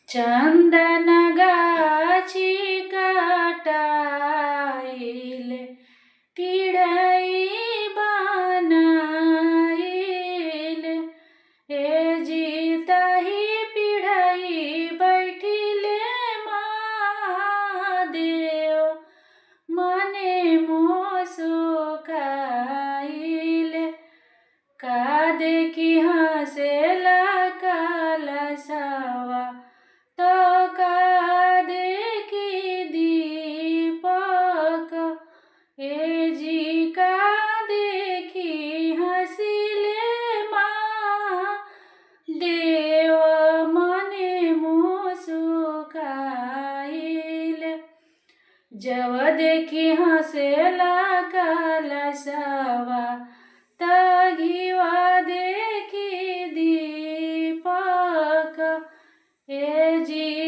चंदन गाछी काटाइल पिढ़ई बनाइल। ए जीतही पिढ़ई बैठिले महादेव मने मोसुकाइल। का देखी हंसेला कलशवा तो का देखी दीपक। ए जी का देखी हंसिले महादेव मने मुस्काइल। जब देखी हंसेला कलशवा तघिवा देखी दीपक। ए जी